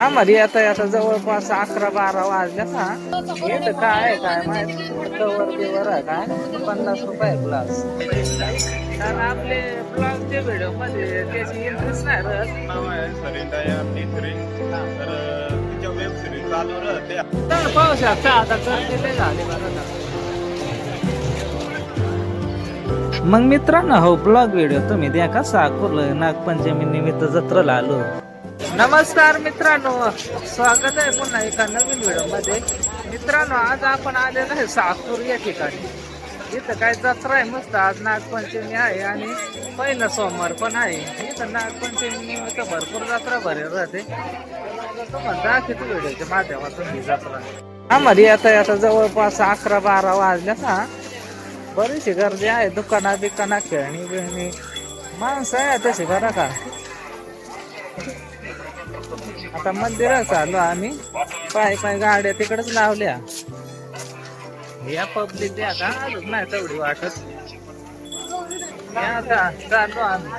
आम्हाला आता आता जवळपास 11-12 वाजल्या ना. हे तर काय माहिती कवर बिवर आहे काय 50 रुपये ग्लास. कारण आपले ब्लॉगचे व्हिडिओ मध्ये त्याची इंटरेस्ट नाही राहत. नाव आहे सरिता या मित्री. तर तिच्या वेब सिरीज चालू राहते. तर पाहू शकता आता गर्दी झाली बघा ना. मग मित्रांनो हो ब्लॉग व्हिडिओ तुम्ही द्या कसा कुर्लं नागपंचमी निमित्त जत्रेला आलो. नमस्कार मित्रांनो, स्वागत आहे पुन्हा एका नवीन व्हिडिओ मध्ये. मित्रांनो आज आपण आलेलो आहे साकूर या ठिकाणी. इथं काय जत्रा आहे मस्त. आज नागपंचमी आहे आणि पहिला सोमवार पण आहे. इथं नागपंचमी निमित्त भरपूर जत्रा भरेल राहते. तुम्हाला दाखवतो व्हिडिओच्या माध्यमातून ही जत्रा. आम्हाला आता जवळपास 11-12 वाजल्या ना. बरीचशी गर्दी आहे. दुकाना बिकाना खेळणी बिळणी माणसं आहे तशी बरं का. आता मंदिरात आलो आम्ही. पाय गाड्या तिकडेच लावल्या. या पब्लिक द्या का अजून नाही तेवढी वाटत. आता चाललो आम्ही.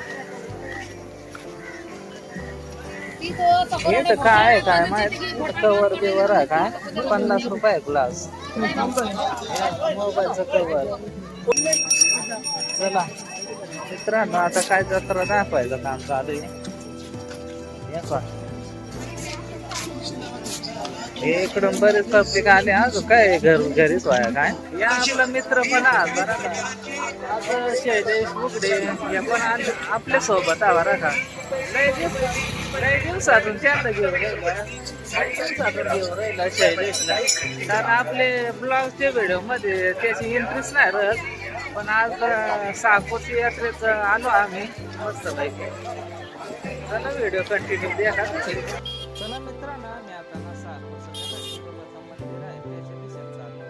हे तर काय माहिती कवर बिवर आहे काय 50 रुपये ग्लास. मोबाईलचं कवर. चला मित्रांनो आता काय जत्रा दाखवायचं काम चालू आहे. हे इकडून बरेच पब्लिक आले. अजून काय घरीच व्हाया काय. या आपला मित्र पण शैलेश बुगडे हे पण आपल्या सोबत बरं का. लय दिवसातून त्यांना घेऊन राहिला शैलेशला. कारण आपले ब्लॉगचे व्हिडिओ मध्ये त्याची इंटरेस्ट नाही राहत. पण आज साकूरची यात्रेच आलो आम्ही मस्त पैकी. चला व्हिडिओ कंटिन्यू द्या का. चला मित्रांनो आम्ही आता ना साकूरचं मंदिर आहे त्याच्या दिशेने चाललो.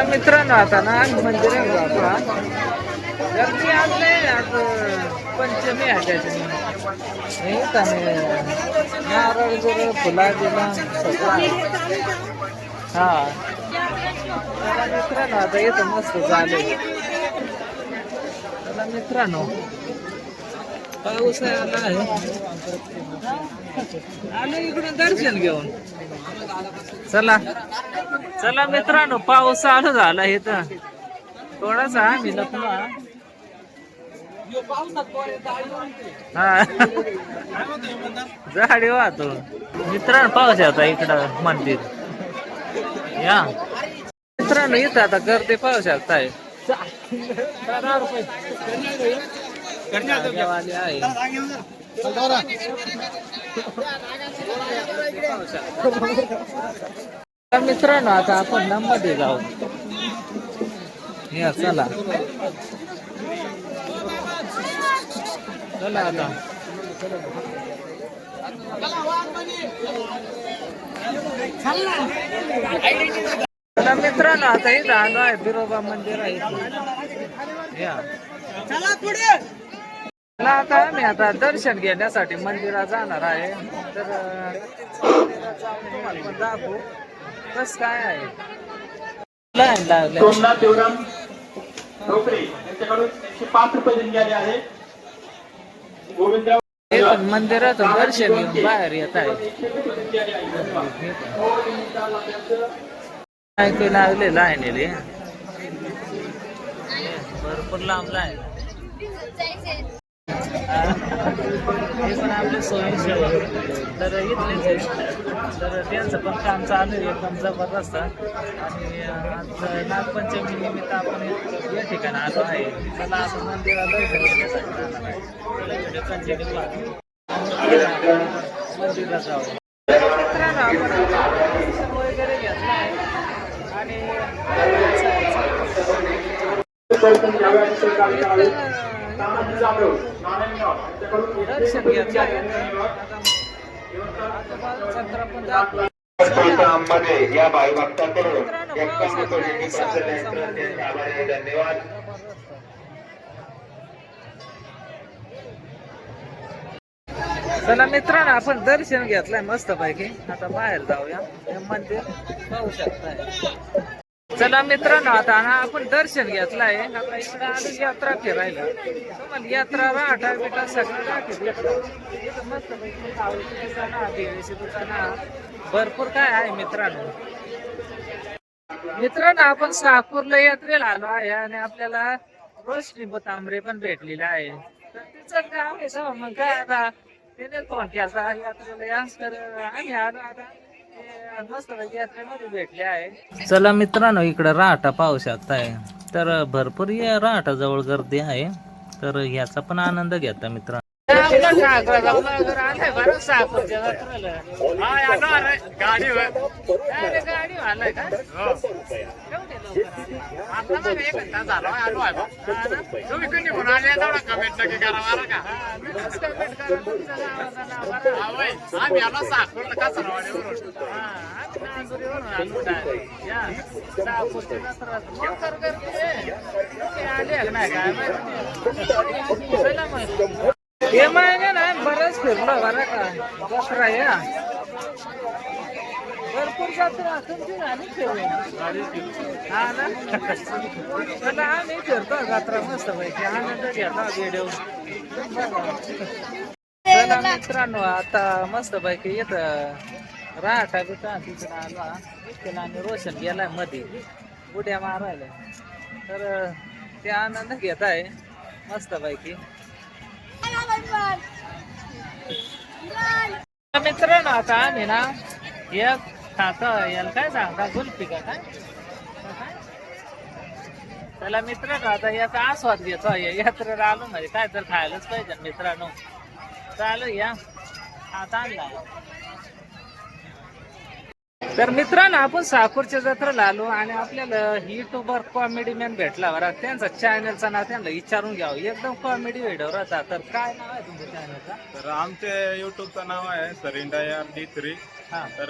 मित्रांनो आता ना मंदिरात जातो. गर्दी आज नाही. आज पंचमी आहे त्याच्याने. हे का नारळ जर फुला दिला सगळं. हा मित्रांनो आता येतं मस्त झालं. चला मित्रांनो पाऊस आला आहे. आलो इकडून दर्शन घेऊन. चला मित्रांनो पाऊस चालू झाला इथं. थोडासा आम्ही लपलो. हा झाडी वाहतो. मित्रांनो पाऊस आता इकडं मंदिर. या मित्रांनो इथं आता गर्दी पाहू शकताय. मित्रांनो आता आपण ना मध्ये जाऊ. या चला आता मित्रांनो आता इथं आलो आहे. बिरोबा मंदिर आहे. या आता आम्ही आता दर्शन घेण्यासाठी मंदिरात जाणार आहे. तर तुम्हाला पण दाखवू कस काय आहे. लाईन लागले. सोमनाथ देवराम ढोकरे यांच्याकडून 105 रुपये देणगी आले आहे. गोविंद हे पण मंदिरातून दर्शन घेऊन बाहेर येत आहे. काय लागले लाईनीले भरपूर लांब लाईन. हे पण आपले स्वयंसेवक तर इथलेच आहे. तर त्यांचं पण काम चालू आहे एकदम जबरदस्त. आणि आज नागपंचमी निमित्त आपण या ठिकाणी आलो आहे. चला आपण मंदिरात दर्शन घेण्यासाठी जाणार आहे. मंदिरात जाऊ. मित्रांनो आपण वगैरे घेतला आहे आणि दर्शन घ्यावे आणि ते कार्य करावे. तानाजी जाधव, नारायणगाव यांच्याकडून दर्शन घेतलं मध्ये या भाई भक्तांकडून धन्यवाद. चला मित्रांनो, आपण दर्शन घेतलंय मस्त पैकी. आता बाहेर जाऊया, हे मंदिर पाहू शकताय. चला मित्रांनो, आता आपण दर्शन घेतलंय. आता इकडे आलो यात्रा फिरायला. तुम्हाला यात्रा राहटा बिटा सगळं राहते. मस्त पैकी आवडीची दुकानं, देवीची दुकानं, भरपूर काय आहे मित्रांनो. मित्रांनो, आपण शहापूरला यात्रेला आलो आहे आणि आपल्याला रोशनी तांबरे पण भेटलेले आहे. तर तिचं काम आहे सम मग काय आता तिने फोन केला यात्रेला या, तर आम्ही आलो आता मस्त यात्रेमध्ये भेटले आहे. चला मित्रांनो, इकडं राहटा पाहू शकताय. तर भरपूर राहटा जवळ गर्दी आहे. तर याचा पण आनंद घेता मित्रांनो. हे महिने ना बरंच फिरलो बरं का. दसरा या भरपूर जत्रा तुमची झाली फिरून. हा ना, चला आम्ही फिरतो जत्रा मस्त पैकी आनंद घेता व्हिडिओ. चला मित्रांनो, आता मस्त पैकी येत राहटा बिटा तिकडे आला. तिला आणि रोशन गेलाय मध्ये उड्या मारायला. तर ते आनंद घेत आहे मस्त पैकी. मित्रांनो, आता आम्ही ना एक खात याला काय सांगता गुल्फी का काय. त्याला मित्रांनो, आता याचा आस्वाद घेतो. यात्रेला आलो म्हणजे काय तर खायलाच पाहिजे मित्रांनो. चालू या आता आणला. तर मित्रांनो, आपण शहापूरच्या जत्रेला आलो आणि आपल्याला युट्यूबर कॉमेडी मॅन भेटला बरं. त्यांचा चॅनलचं नाव त्यांना विचारून घ्यावं. एकदम कॉमेडी व्हिडिओ राहतात. तर काय नाव आहे तुमच्या चॅनलचा? तर आमचे युट्यूबचं नाव आहे सरिंडा RD3. हा, तर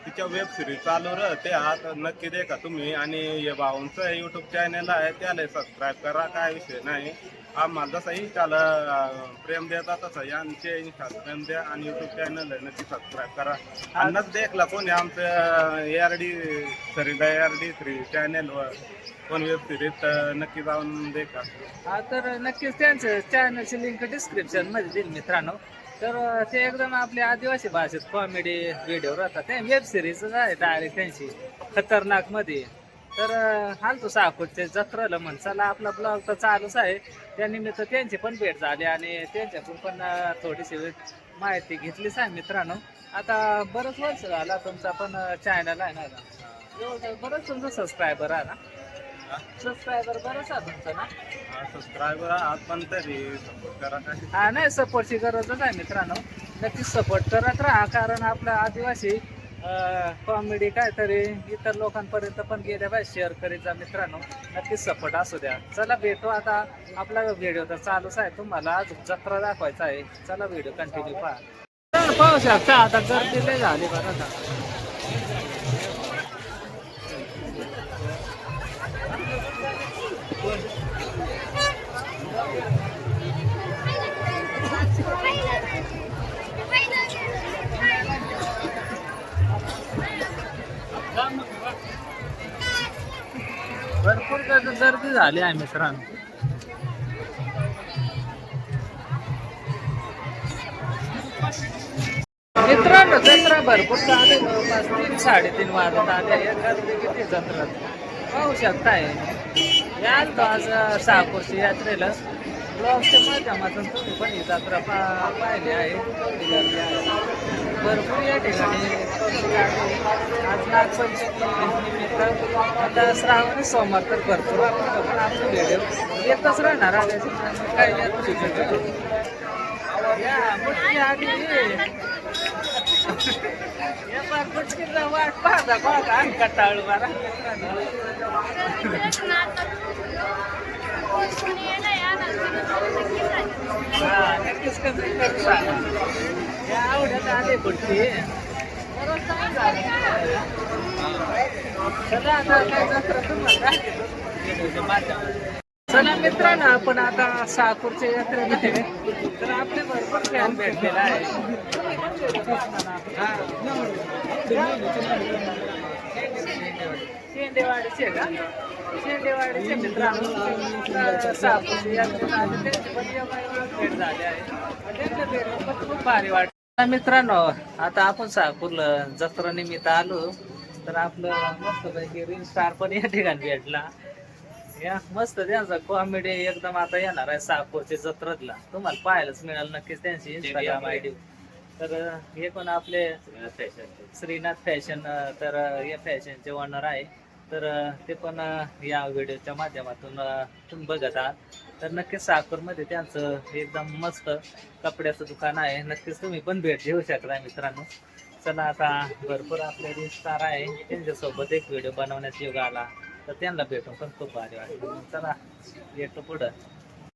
तिच्या वेब सिरीज चालू राहते आता नक्की देखा तुम्ही. आणि हे भाऊंचं युट्यूब चॅनल आहे त्याला सबस्क्राईब करा, काय विषय नाही. आम्हाला जसं इंस्टाला प्रेम देता तसं यांचे इंस्टा प्रेम द्या आणि युट्यूब चॅनल आहे नक्की सबस्क्राईब करा. आणि देखला कोणी आमचं सरिंडा RD3 चॅनलवर कोण वेब सिरीज नक्की जाऊन देखा. हा, तर नक्कीच त्यांचं चॅनलची लिंक डिस्क्रिप्शन मध्ये देईल मित्रांनो. तर ते एकदम आपल्या आदिवासी भाषेत कॉमेडी व्हिडिओ राहतात. ते वेब सिरीज आहे डायरेक्ट त्यांची खतरनाक मध्ये. तर हालतो शहापूरच्या जत्रेला म्हण. चला, आपला ब्लॉग तर चालूच आहे. त्यानिमित्त त्यांची पण भेट झाली आणि त्यांच्याकडून पण थोडीशी माहिती घेतलीच आहे मित्रांनो. आता बरंच वर्ष झाला तुमचा पण चॅनल आहे ना, बरंच तुमचं सबस्क्रायबर आहे ना. सबस्क्रायबर बरंच आहे तुमचं ना. सबस्क्रायबर आहात पण तरी सपोर्ट करा. हा, नाही सपोर्टची गरजच आहे मित्रांनो. नक्कीच सपोर्ट करत राहा, कारण आपला आदिवासी कॉमेडी काहीतरी इतर लोकांपर्यंत पण गेल्या पाहिजे. शेअर करीत जा मित्रांनो. नक्कीच सपोर्ट असू द्या. चला भेटू आता. आपला व्हिडिओ तर चालूच आहे. तुम्हाला अजून जत्रा दाखवायचा आहे. चला व्हिडिओ कंटिन्यू पहा. पाहू शकता आता गर्दी लय झाली बरं का. भरपूर गर्दी झाली आहे मित्रांनो. मित्रांनो, जत्रा भरपूर चालू, जवळपास 3-3:30 वाजत आले. गर्दी किती जत्रात पाहू शकताय. याल तो आज शहापूरच्या यात्रेला. ब्लॉगच्या माध्यमातून तुम्ही पण ही जत्रा पाहिली आहे. गर्दी आहे भरपूर या ठिकाणी. आज नागपंचमी निमित्त आता श्रावणी सोमवार तर भरपूर आपण आपलं व्हिडिओ येतच राहणार आहे. काही आधी वाट पाहता पाहता कंटाळू बरा. हा नक्कीच कमी करू सांगा. या आवडत आले पुढची चला आता काय जत्रा तुम्हाला दाखवतो माध्यमात. चला मित्रांनो आपण आता साकूरच्या यात्रेला आहे तर आपले भरपूर फॅन भेटलेला आहे. हा. शेंडेवाडीचे का शेंडेवाडीचे मित्रांनो साकूरच्या यात्रेला आले त्यांची पण भेट झाली आहे. त्यांना भेटून पण खूप भारी वाटतं. मित्रांनो आता आपण साकूरला जत्रा निमित्त आलो तर आपलं मस्तपैकी रील स्टार पण या ठिकाणी भेटला. या मस्त त्यांचा कॉमेडी एकदम आता येणार आहे साकूरच्या जत्रेतला तुम्हाला पाहायलाच मिळालं नक्कीच त्यांची इंस्टाग्राम आयडी. तर हे पण आपले श्रीनाथ फॅशन तर या फॅशनचे ओनर आहे. तर ते पण या व्हिडिओच्या माध्यमातून तुम्ही बघत आहात. तर नक्कीच साकूरमध्ये त्यांचं एकदम मस्त कपड्याचं दुकान आहे. नक्कीच तुम्ही पण भेट देऊ शकता मित्रांनो. चला आता भरपूर आपले रील स्टार आहे त्यांच्यासोबत एक व्हिडिओ बनवण्यात योग आला तर त्यांना भेटून पण खूप भारी वाटलं. चला येतो पुढं.